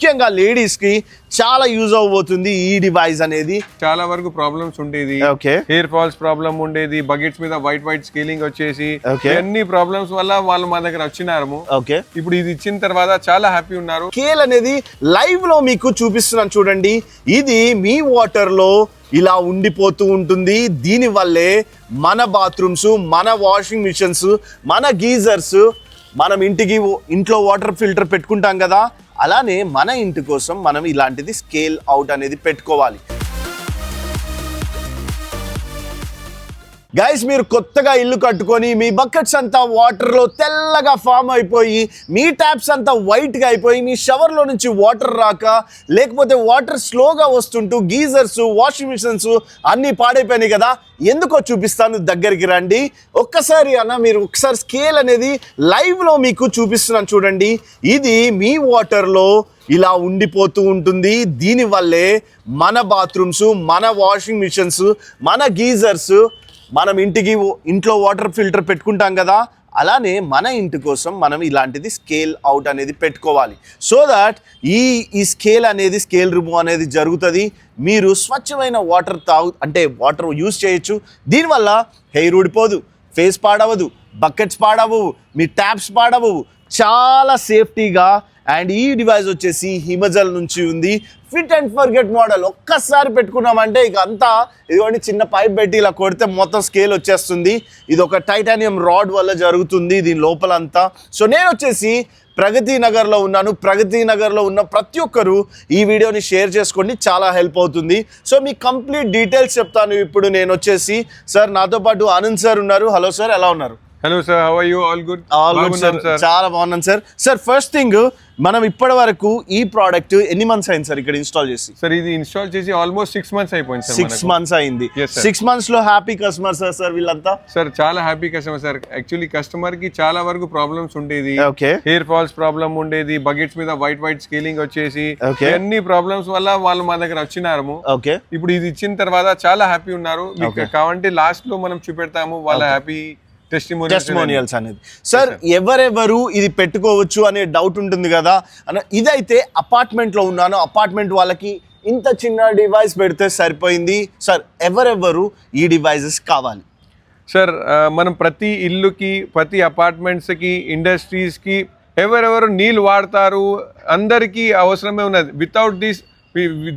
ముఖ్యంగా లేడీస్ కి చాలా యూజ్ అవబోతుంది ఈ డివైస్ అనేది. చాలా వరకు ప్రాబ్లమ్స్ ఉండేది, హెయిర్ ఫాల్స్ ప్రాబ్లమ్ ఉండేది, బకెట్స్ మీద వైట్ స్కేలింగ్ వచ్చేసి అన్ని ప్రాబ్లమ్స్ వల్ల వాళ్ళు మా దగ్గర వచ్చినారు. ఇప్పుడు ఇది ఇచ్చిన తర్వాత చాలా హ్యాపీ ఉన్నారు. స్కేల్ అనేది లైవ్ లో మీకు చూపిస్తున్నాను చూడండి. ఇది మీ వాటర్ లో ఇలా ఉండిపోతూ ఉంటుంది. దీని వల్లే మన బాత్రూమ్స్, మన వాషింగ్ మిషన్స్, మన గీజర్స్, మనం ఇంట్లో వాటర్ ఫిల్టర్ పెట్టుకుంటాం కదా, అలానే మన ఇంటి కోసం మనం ఇలాంటిది స్కేల్ అవుట్ అనేది పెట్టుకోవాలి. గైస్, మీరు కొత్తగా ఇల్లు కట్టుకొని మీ బకెట్స్ అంతా వాటర్లో తెల్లగా ఫామ్ అయిపోయి, మీ ట్యాప్స్ అంతా వైట్గా అయిపోయి, మీ షవర్లో నుంచి వాటర్ రాక, లేకపోతే వాటర్ స్లోగా వస్తుంటూ గీజర్స్, వాషింగ్ మిషన్స్ అన్నీ పాడైపోయినాయి కదా. ఎందుకో చూపిస్తాను, దగ్గరికి రండి. మీరు ఒకసారి స్కేల్ అనేది లైవ్లో మీకు చూపిస్తున్నాను చూడండి. ఇది మీ వాటర్లో ఇలా ఉండిపోతూ ఉంటుంది. దీనివల్లే మన బాత్రూమ్స్, మన వాషింగ్ మిషన్స్, మన గీజర్స్, మనం ఇంట్లో వాటర్ ఫిల్టర్ పెట్టుకుంటాం కదా, అలానే మన ఇంటి కోసం మనం ఇలాంటిది స్కేల్ అవుట్ అనేది పెట్టుకోవాలి. సో దాట్ ఈ స్కేల్ రిమూవ్ అనేది జరుగుతుంది. మీరు స్వచ్ఛమైన వాటర్ వాటర్ యూజ్ చేయొచ్చు. దీనివల్ల హెయిర్ ఊడిపోదు, ఫేస్ పాడవదు, బకెట్స్ పాడవవు, మీ ట్యాప్స్ పాడవవు. చాలా సేఫ్టీగా. అండ్ ఈ డివైస్ వచ్చేసి హిమజల్ నుంచి ఉంది. Fit and forget model. ఒక్కసారి పెట్టుకున్నామంటే ఇక అంతా ఇదిగోండి, చిన్న పైప్ పెట్టి ఇలా కొడితే మొత్తం స్కేల్ వచ్చేస్తుంది. ఇది ఒక టైటానియం రాడ్ వల్ల జరుగుతుంది దీని లోపలంతా. సో నేను వచ్చేసి ప్రగతి నగర్లో ఉన్నాను. ప్రగతి నగర్లో ఉన్న ప్రతి ఒక్కరు ఈ వీడియోని షేర్ చేసుకోండి, చాలా హెల్ప్ అవుతుంది. సో మీ కంప్లీట్ డీటెయిల్స్ చెప్తాను ఇప్పుడు. నేను వచ్చేసి సార్, నాతో పాటు ఆనంద్ సార్ ఉన్నారు. హలో సార్, ఎలా ఉన్నారు? Hello sir, how are you? All good sir, చాలా బాగున్నాను సార్. సార్, ఫస్ట్ థింగ్, మనం ఇప్పటి వరకు ఈ ప్రోడక్ట్ ఎన్ని మంత్స్ అయింది సార్ ఇక్కడ ఇన్స్టాల్ చేసి? సార్, ఇది ఇన్స్టాల్ చేసి ఆల్మోస్ట్ 6 months అయిపోయింది సార్. 6 months అయింది. 6 months లో హ్యాపీ కస్టమర్ సార్ వీళ్ళంతా? సార్, చాలా happy customer sir. Actually customer కి చాలా వరకు ప్రాబ్లమ్స్ ఉండేది, హెయిర్ ఫాల్స్ ప్రాబ్లమ్ ఉండేది, బకెట్స్ మీద వైట్ స్కేలింగ్ వచ్చేసి అన్ని ప్రాబ్లమ్స్ వల్ల వాళ్ళు మా దగ్గర వచ్చినారు. ఇప్పుడు ఇది ఇచ్చిన తర్వాత చాలా హ్యాపీ ఉన్నారు. మీకు కావాలంటే లాస్ట్ లో మనం చూపెడతాము వాళ్ళ హ్యాపీ టెస్టిమోనియల్స్ అనేది. సార్, ఎవరెవరు ఇది పెట్టుకోవచ్చు అనే డౌట్ ఉంటుంది కదా. ఇదైతే అపార్ట్మెంట్ లో ఉన్నాను, అపార్ట్మెంట్ వాళ్ళకి ఇంత చిన్న డివైస్ పెడితే సరిపోయింది. సార్, ఎవరెవరు ఈ డివైజెస్ కావాలి? సార్, మనం ప్రతి ఇల్లుకి, ప్రతి అపార్ట్మెంట్స్కి, ఇండస్ట్రీస్కి ఎవరెవరు నీళ్ళు వాడతారు అందరికీ అవసరమే ఉన్నది. వితౌట్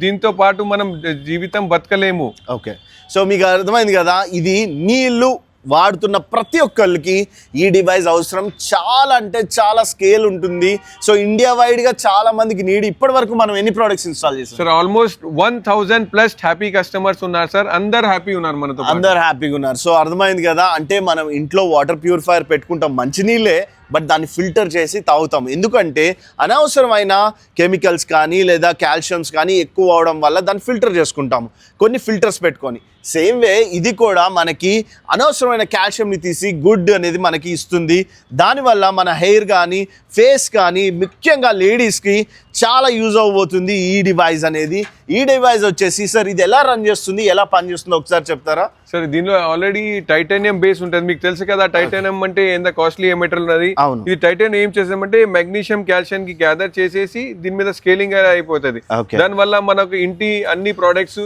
దీంతో పాటు మనం జీవితం బతకలేము. ఓకే, సో మీకు అర్థమైంది కదా, ఇది నీళ్ళు వాడుతున్న ప్రతి ఒక్కరికి ఈ డివైస్ అవసరం. చాలా అంటే చాలా స్కేల్ ఉంటుంది. సో ఇండియా వైడ్ గా చాలా మందికి నీడ్. ఇప్పటి వరకు మనం ఎన్ని ప్రొడక్ట్స్ ఇన్స్టాల్ చేసాం సార్? ఆల్మోస్ట్ 1000+ హ్యాపీ కస్టమర్స్ ఉన్నారు సార్. అందరు హ్యాపీ ఉన్నారు, మనతో అందరు హ్యాపీగా ఉన్నారు. సో అర్థమైంది కదా, అంటే మనం ఇంట్లో వాటర్ ప్యూరిఫైయర్ పెట్టుకుంటాం, మంచినీళ్ళే, బట్ దాన్ని ఫిల్టర్ చేసి తాగుతాం. ఎందుకంటే అనవసరమైన కెమికల్స్ కానీ లేదా కాల్షియమ్స్ కానీ ఎక్కువ అవడం వల్ల దాన్ని ఫిల్టర్ చేసుకుంటాము, కొన్ని ఫిల్టర్స్ పెట్టుకొని. సేమ్ వే ఇది కూడా మనకి అనవసరమైన కాల్షియంని తీసి గుడ్ అనేది మనకి ఇస్తుంది. దానివల్ల మన హెయిర్ కానీ ఫేస్ కానీ ముఖ్యంగా లేడీస్కి చాలా యూజ్ అవబోతుంది ఈ డివైస్ అనేది. ఈ డివైస్ వచ్చేసి సార్, ఇది ఎలా రన్ చేస్తుంది, ఎలా పనిచేస్తుందో ఒకసారి చెప్తారా? సార్, దీనిలో ఆల్రెడీ టైటానియం బేస్ ఉంటుంది. మీకు తెలుసు కదా టైటానియం అంటే ఎంత కాస్ట్లీ మెటీరియల్ ఉన్నది. ఇది టైటానియం ఏం చేసామంటే మెగ్నీషియం, కాల్షియం కి గ్యాదర్ చేసేసి దీని మీద స్కేలింగ్ అయిపోతుంది. దానివల్ల మనకు ఇంటి అన్ని ప్రొడక్ట్స్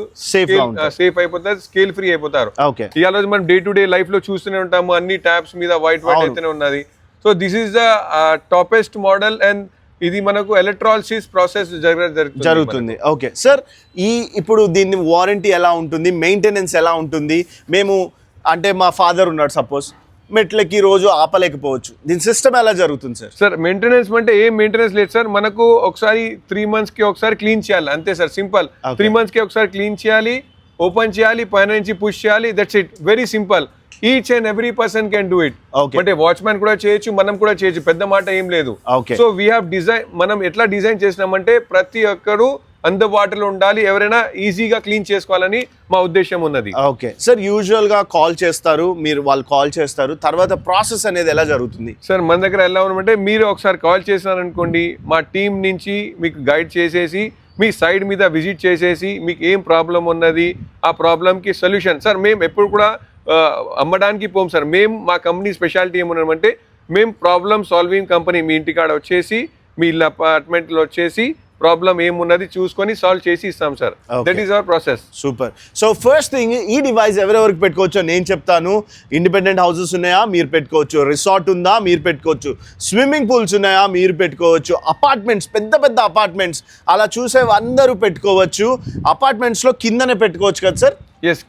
సేఫ్ అయిపోతాయి, స్కేల్ ఫ్రీ అయిపోతారు. ఈ రోజు మనం డే టు డే లైఫ్ లో చూస్తూనే ఉంటాము, అన్ని ట్యాప్స్ మీద వైట్ అయితేనే ఉన్నది. So this is the toppest model and ఇది మనకు ఎలక్ట్రాలిసిస్ ప్రాసెస్ జరుగుతుంది. ఓకే సార్, ఇప్పుడు దీన్ని వారంటీ ఎలా ఉంటుంది, మెయింటెనెన్స్ ఎలా ఉంటుంది? మేము అంటే మా ఫాదర్ ఉన్నాడు, సపోజ్ మెట్లకి రోజు ఆపలేకపోవచ్చు, దీని సిస్టమ్ ఎలా జరుగుతుంది సార్? సార్, మెయింటెనెన్స్ అంటే ఏం మెయింటెనెన్స్ లేదు సార్. మనకు ఒకసారి 3 months కి ఒకసారి క్లీన్ చేయాలి, అంతే సార్, సింపుల్. 3 months కి ఒకసారి క్లీన్ చేయాలి, ఓపెన్ చేయాలి, పైన నుంచి పుష్ చేయాలి, that's it. Very simple. Each and every person can do it. అంటే వాచ్మ్యాన్ కూడా చేయొచ్చు, మనం కూడా చేయొచ్చు, పెద్ద మాట ఏం లేదు. సో వీ హ్యావ్ డిజైన్, మనం ఎట్లా డిజైన్ చేసినామంటే ప్రతి ఒక్కరు అందుబాటులో ఉండాలి, ఎవరైనా ఈజీగా క్లీన్ చేసుకోవాలని మా ఉద్దేశం ఉన్నది. ఓకే సార్, యూజువల్ గా కాల్ చేస్తారు మీరు, వాళ్ళు కాల్ చేస్తారు, తర్వాత ప్రాసెస్ అనేది ఎలా జరుగుతుంది? సార్, మన దగ్గర ఎలా ఉందంటే మీరు ఒకసారి కాల్ చేసినారనుకోండి, మా టీం నుంచి మీకు గైడ్ చేసేసి మీ సైడ్ మీద విజిట్ చేసేసి మీకు ఏం ప్రాబ్లం ఉన్నది ఆ ప్రాబ్లంకి సొల్యూషన్. సార్, మేము ఎప్పుడు కూడా అమ్మడానికి పోం సార్. మేము మా కంపెనీ స్పెషాలిటీ ఏమన్నామంటే మేము ప్రాబ్లమ్ సాల్వింగ్ కంపెనీ. మీ ఇంటికాడ వచ్చేసి మీ ఇల్లు అపార్ట్మెంట్లో వచ్చేసి ప్రాబ్లం ఏమున్నది చూసుకొని సాల్వ్ చేసి ఇస్తాం sir. That is our process. Super. So first thing, ఈ డివైస్ ఎవరెవరికి పెట్టుకోవచ్చో నేను చెప్తాను. ఇండిపెండెంట్ హౌసెస్ ఉన్నాయా, మీరు పెట్టుకోవచ్చు. రిసార్ట్ ఉందా, మీరు పెట్టుకోవచ్చు. స్విమ్మింగ్ పూల్స్ ఉన్నాయా, మీరు పెట్టుకోవచ్చు. అపార్ట్మెంట్స్, పెద్ద పెద్ద అపార్ట్మెంట్స్ అలా చూసే అందరూ పెట్టుకోవచ్చు. అపార్ట్మెంట్స్ లో కిందనే పెట్టుకోవచ్చు కదా సార్? ఎస్,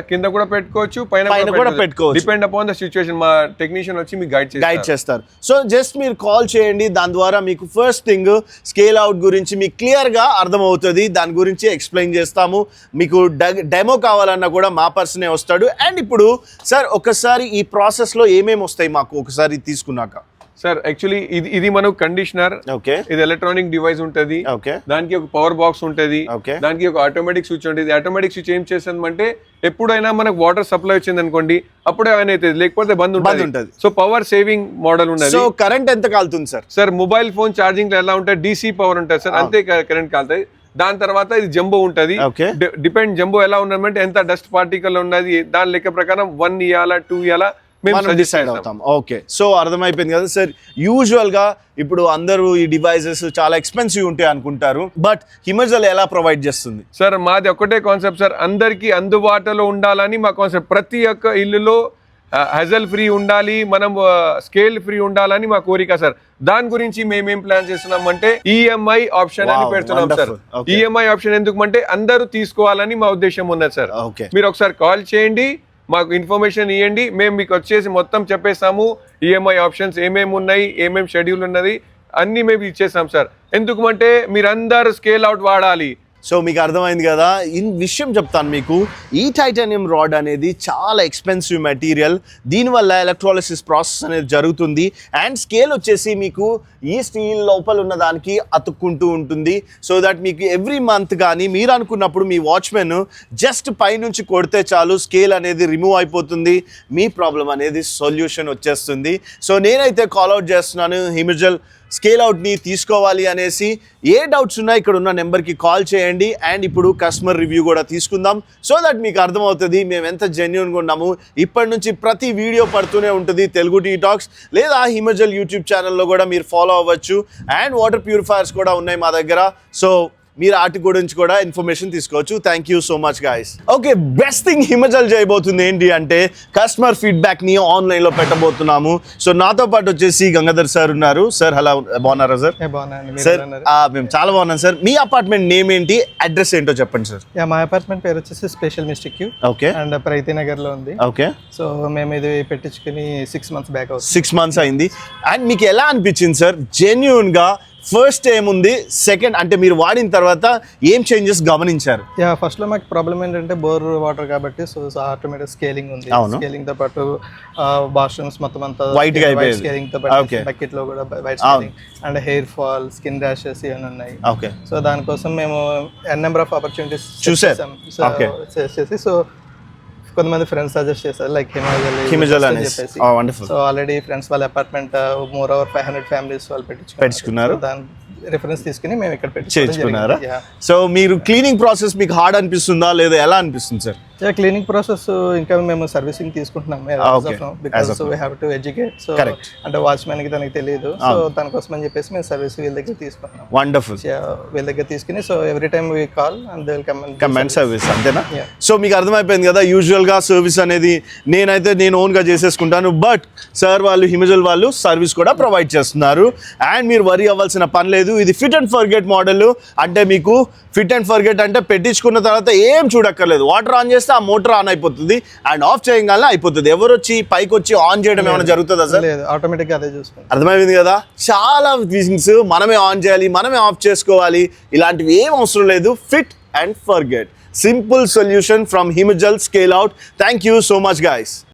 కింద కూడా పెట్టుకోవచ్చు, పైన కూడా పెట్టుకోవచ్చు. Depend upon the situation. మా టెక్నీషియన్ వచ్చి మీకు గైడ్ చేస్తారు. సో జస్ట్ మీరు కాల్ చేయండి. దాని ద్వారా మీకు ఫస్ట్ థింగ్ స్కేల్ అవుట్ గురించి మీకు క్లియర్ గా అర్థమవుతుంది. దాని గురించి ఎక్స్ప్లెయిన్ చేస్తాము. మీకు డెమో కావాలన్నా కూడా మా పర్సనే వస్తాడు. అండ్ ఇప్పుడు సార్ ఒకసారి ఈ ప్రాసెస్ లో ఏమేమి వస్తాయి మాకు ఒకసారి తీసుకున్నాక? సార్ యాక్చువల్లీ ఇది మనకు కండిషనర్, ఓకే, ఇది ఎలక్ట్రానిక్ డివైస్ ఉంటది, ఓకే, దానికి ఒక పవర్ బాక్స్ ఉంటది, ఓకే, దానికి ఒక ఆటోమేటిక్ స్విచ్ ఉంటుంది. ఆటోమేటిక్ స్విచ్ ఏం చేస్తుందంటే ఎప్పుడైనా మనకు వాటర్ సప్లై వచ్చింది అనుకోండి అప్పుడే ఆన్ అవుతుంది, లేకపోతే బంద్ ఉంటుంది. సో పవర్ సేవింగ్ మోడల్ ఉన్నది. సో కరెంట్ ఎంత కాలుతుంది sir? Sir mobile phone charging ఎలా ఉంటుంది, డీసీ పవర్ ఉంటుంది సార్, అంతే కరెంట్ కాలుతాయి. దాని తర్వాత ఇది జంబో ఉంటది. డిపెండ్ జంబో ఎలా ఉన్నదంటే ఎంత డస్ట్ పార్టికల్ ఉన్నది దాని లెక్క ప్రకారం 1 ఇయాలా 2 ఇయాలా మేము డిసైడ్ అవుతాం. ఓకే, సో అర్థమైపోయింది కదా సార్. యూజువల్ గా ఇప్పుడు అందరూ ఈ డివైసెస్ చాలా ఎక్స్పెన్సివ్ ఉంటాయి అనుకుంటారు, బట్ హిమజల్ ఎలా ప్రొవైడ్ చేస్తుంది? సార్ మాది ఒకటే కాన్సెప్ట్ సార్, అందరికి అందుబాటులో ఉండాలని మా కాన్సెప్ట్. ప్రతి ఒక్క ఇల్లులో హెజల్ ఫ్రీ ఉండాలి, మనం స్కేల్ ఫ్రీ ఉండాలని మా కోరిక సార్. దాని గురించి మేమేం ప్లాన్ చేస్తున్నాం అంటే ఈఎంఐ ఆప్షన్ అని పెడుతున్నాం సార్. ఈఎంఐ ఆప్షన్ ఎందుకంటే అందరూ తీసుకోవాలని మా ఉద్దేశం ఉన్నది సార్. మీరు ఒకసారి కాల్ చేయండి, మాకు ఇన్ఫర్మేషన్ ఇవ్వండి, మేము మీకు వచ్చేసి మొత్తం చెప్పేస్తాము. ఈఎంఐ ఆప్షన్స్ ఏమేమి ఉన్నాయి, ఏమేమి షెడ్యూల్ ఉన్నది అన్నీ మేము ఇచ్చేస్తాం సార్. ఎందుకంటే మీరందరూ స్కేల్ అవుట్ వాడాలి. సో మీకు అర్థమైంది కదా. విషయం చెప్తాను మీకు, ఈ టైటానియం రాడ్ అనేది చాలా ఎక్స్పెన్సివ్ మెటీరియల్. దీనివల్ల ఎలక్ట్రాలిసిస్ ప్రాసెస్ అనేది జరుగుతుంది. అండ్ స్కేల్ వచ్చేసి మీకు ఈ స్టీల్ లోపల ఉన్న దానికి అతుక్కుంటూ ఉంటుంది. సో దట్ మీకు ఎవ్రీ మంత్ కానీ మీరు అనుకున్నప్పుడు మీ వాచ్మెన్ జస్ట్ పైనుంచి కొడితే చాలు, స్కేల్ అనేది రిమూవ్ అయిపోతుంది, మీ ప్రాబ్లం అనేది సొల్యూషన్ వచ్చేస్తుంది. సో నేనైతే కాల్అవుట్ చేస్తున్నాను హిమజల్ స్కేల్ అవుట్ని తీసుకోవాలి అనేసి. ఏ డౌట్స్ ఉన్నా ఇక్కడ ఉన్న నెంబర్కి కాల్ చేయండి. అండ్ ఇప్పుడు కస్టమర్ రివ్యూ కూడా తీసుకుందాం, సో దట్ మీకు అర్థమవుతుంది మేము ఎంత జెన్యూన్గా ఉన్నాము. ఇప్పటి నుంచి ప్రతి వీడియో పడుతూనే ఉంటుంది తెలుగు టీ టాక్స్, లేదా హిమజల్ యూట్యూబ్ ఛానల్లో కూడా మీరు ఫాలో అవ్వచ్చు. అండ్ వాటర్ ప్యూరిఫైయర్స్ కూడా ఉన్నాయి మా దగ్గర, సో మీరు వాటి గురించి కూడా ఇన్ఫర్మేషన్ తీసుకోవచ్చు. Thank you so much guys. Okay, best thing Himajal చేయబోతుంది ఏంటి అంటే కస్టమర్ ఫీడ్బ్యాక్ని ఆన్లైన్లో పెట్టబోతున్నాము. సో నాతో పాటు వచ్చేసి గంగాధర్ సార్ ఉన్నారు. సార్ హలో, బాగున్నారా సార్? సార్ మేము చాలా బాగున్నాం సార్. మీ అపార్ట్మెంట్ నేమ్ ఏంటి, అడ్రస్ ఏంటో చెప్పండి సార్. మా అపార్ట్మెంట్ పేరు వచ్చేసి special mystic Q. Okay, and Preethi Nagar లో ఉంది. ఓకే, సో మేము ఇది పెట్టించుకుని 6 months బ్యాక్ అవుతుంది. 6 months అయింది. అండ్ మీకు ఎలా అనిపించింది సార్ జెన్యూన్ గా? ఫస్ట్ ఏముంది, సెకండ్ అంటే మీరు వాడిన తర్వాత ఏం చేంజెస్ గమనించారు? ఫస్ట్ లో మాకు ప్రాబ్లం ఏంటంటే బోర్ వాటర్ కాబట్టి సో ఆటోమేటిక్ స్కేలింగ్ ఉంది. స్కేలింగ్ తో పాటు వాష్రూమ్స్ మొత్తం అంతా వైట్ గా అయిపోయింది. స్కేలింగ్ తో పాటు బకెట్ లో కూడా white scaling and hair fall, skin rashes ఇవన్నీ ఉన్నాయి. ఓకే, సో దానికోసం మేము నెంబర్ ఆఫ్ ఆపర్చునిటీస్ చూసాం. సో కొంతమంది ఫ్రెండ్స్ సజెస్ట్ చేశారు లైక్ హిమజల్ అని చెప్పేసి. సో ఆల్రెడీ ఫ్రెండ్స్ వాళ్ళ అపార్ట్మెంట్ మోర్ ఓవర్ 500 ఫ్యామిలీస్ వాళ్ళు పెట్టించుకున్నారు. దాని రిఫరెన్స్ తీసుకుని మేము ఇక్కడ పెట్టించుకున్నారా? సో మీరు క్లీనింగ్ ప్రాసెస్ మీకు హార్డ్ అనిపిస్తుందా లేదా ఎలా అనిపిస్తుంది సార్? క్లీనింగ్ ప్రాసెస్ ఇంకా మేము సర్వీసింగ్ తీసుకుంటున్నాం because we have to educate. So అంటే వాచ్మెన్ కి తనకి తెలియదు, సో దానికోసం అని చెప్పేసి మేము సర్వీస్ వీళ్ళ దగ్గర తీసుకున్నాం. వండర్ఫుల్. వీళ్ళ దగ్గర తీసుకుని so every time we call and they will come and service, అంతేనా? సో మీకు అర్థమైపోయింది కదా, యూజువల్ గా సర్వీస్ అనేది నేను ఓన్ గా చేసేసుకుంటాను, బట్ సార్ వాళ్ళు హిమజల్ వాళ్ళు సర్వీస్ కూడా ప్రొవైడ్ చేస్తున్నారు. అండ్ మీరు వరీ అవ్వాల్సిన పని లేదు. ఇది ఫిట్ అండ్ ఫర్గెట్ మోడల్. అంటే మీకు ఫిట్ అండ్ ఫర్గెట్ అంటే పెట్టించుకున్న తర్వాత ఏం చూడక్కర్లేదు, వాటర్ ఆన్ చేస్తే ఆ మోటార్ ఆన్ అయిపోతుంది అండ్ ఆఫ్ చేయగానే అయిపోతుంది. ఎవరు వచ్చి పైకి వచ్చి ఆన్ చేయడం ఏమైనా జరుగుతుందా సార్? లేదు, ఆటోమేటిక్ గా అదే చూసుకుంటాం. అర్థమైంది కదా, చాలా థింగ్స్ మనమే ఆన్ చేయాలి, మనమే ఆఫ్ చేసుకోవాలి, ఇలాంటివి ఏం అవసరం లేదు. Fit and forget, simple solution from Himajal scale out. Thank you so much guys.